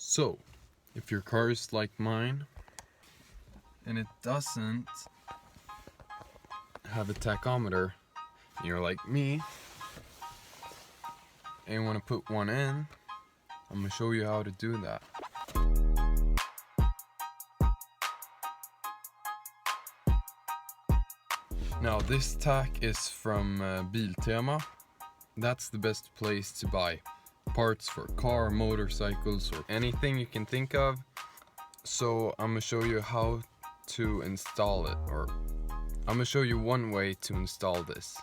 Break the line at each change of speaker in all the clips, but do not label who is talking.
So, if your car is like mine and it doesn't have a tachometer, and you're like me and you want to put one in, I'm going to show you how to do that. Now this tack is from Biltema. That's the best place to buy parts for car, motorcycles, or anything you can think of. So I'm gonna show you how to install it, or I'm gonna show you one way to install this.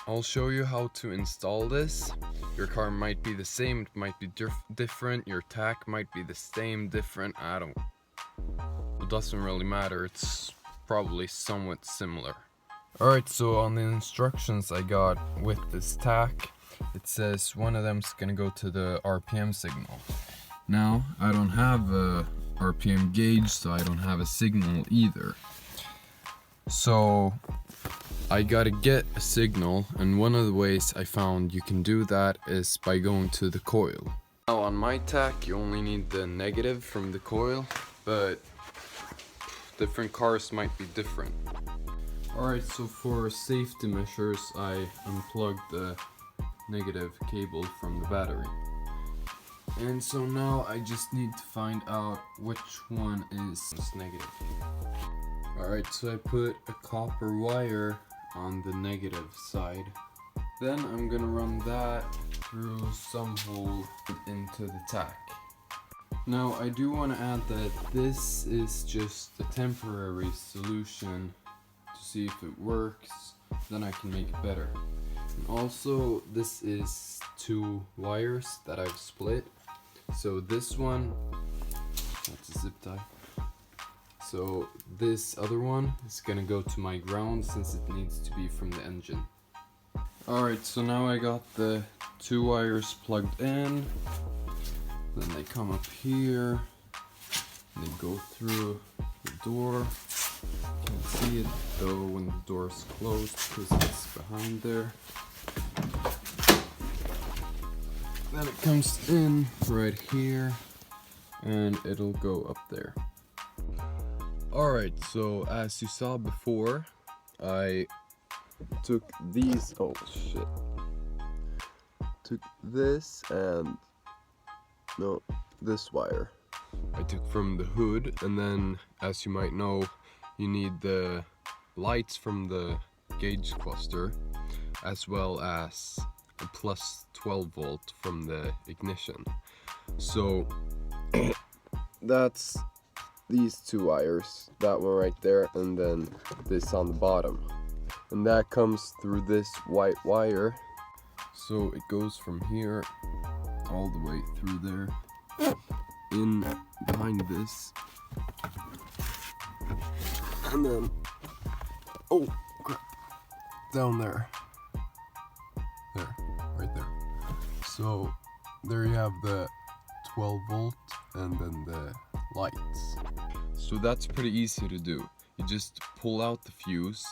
I'll show you how to install this. Your car might be the same, it might be different, your tack might be the same, different, it doesn't really matter, it's probably somewhat similar. Alright, so on the instructions I got with this tack, it says one of them's gonna go to the RPM signal. Now, I don't have a RPM gauge, so I don't have a signal either. So, I gotta get a signal, and one of the ways I found you can do that is by going to the coil. Now on my tack, you only need the negative from the coil, but different cars might be different. Alright, so for safety measures, I unplugged the negative cable from the battery. And so now I just need to find out which one is negative. Alright, so I put a copper wire on the negative side. Then I'm gonna run that through some hole into the tack. Now I do want to add that this is just a temporary solution to see if it works, then I can make it better. And also this is 2 wires that I've split. So this one, that's a zip tie. So this other one is gonna go to my ground since it needs to be from the engine. Alright, so now I got the 2 wires plugged in. Then they come up here, and they go through the door. Can't see it though when the door is closed because it's behind there. Then it comes in right here, and it'll go up there. Alright, so as you saw before, I took these, took this and this wire I took from the hood, and then as you might know, you need the lights from the gauge cluster as well as a plus 12 volt from the ignition. So that's these 2 wires, that one right there and then this on the bottom, and that comes through this white wire. So it goes from here all the way through there, in behind this, and then, oh crap, down there, right there. So there you have the 12 volt and then the lights. So that's pretty easy to do. You just pull out the fuse,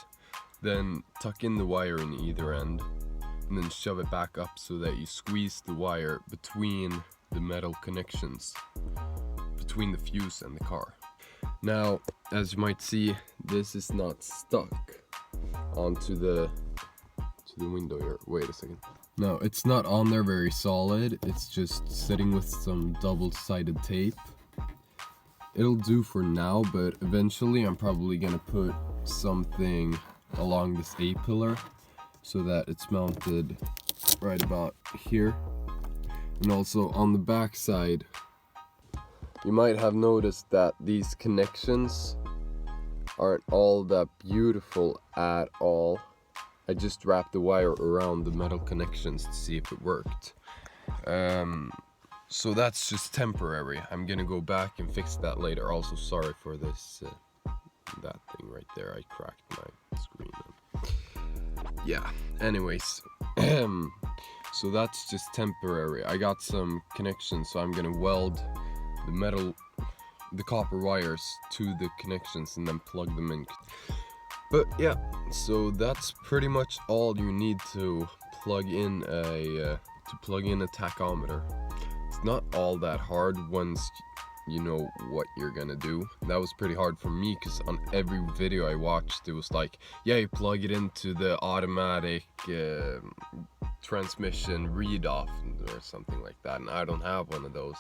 then tuck in the wire in either end, and then shove it back up so that you squeeze the wire between the metal connections, between the fuse and the car. Now, as you might see, this is not stuck onto the window here. Wait a second. No, it's not on there very solid. It's just sitting with some double-sided tape. It'll do for now, but eventually I'm probably gonna put something along this A-pillar so that it's mounted right about here. And also on the back side, you might have noticed that these connections aren't all that beautiful at all. I just wrapped the wire around the metal connections to see if it worked. So that's just temporary. I'm gonna go back and fix that later. Also, sorry for this, that thing right there. I cracked my screen. Yeah, anyways. So that's just temporary. I got some connections, so I'm gonna weld the copper wires to the connections and then plug them in. But yeah, so that's pretty much all you need to plug in a tachometer. It's not all that hard once you know what you're gonna do. That was pretty hard for me because on every video I watched it was like, yeah, you plug it into the automatic transmission read off or something like that, and I don't have one of those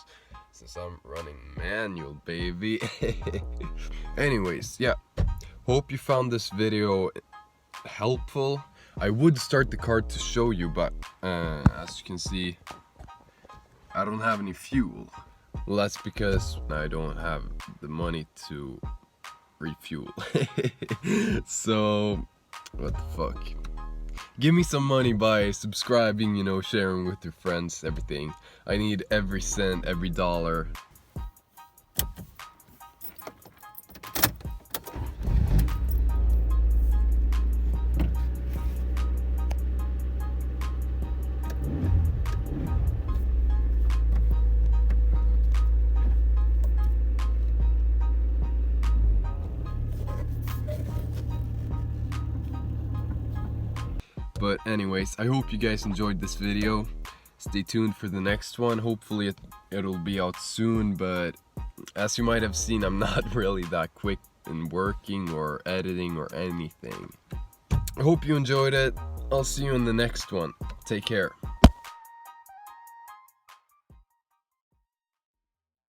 since I'm running manual, baby. Anyways, yeah, hope you found this video helpful. I would start the car to show you, but as you can see, I don't have any fuel. Well, that's because I don't have the money to refuel. So, what the fuck? Give me some money by subscribing, you know, sharing with your friends, everything. I need every cent, every dollar. But anyways, I hope you guys enjoyed this video. Stay tuned for the next one. Hopefully it'll be out soon, but as you might have seen, I'm not really that quick in working or editing or anything. I hope you enjoyed it. I'll see you in the next one. Take care.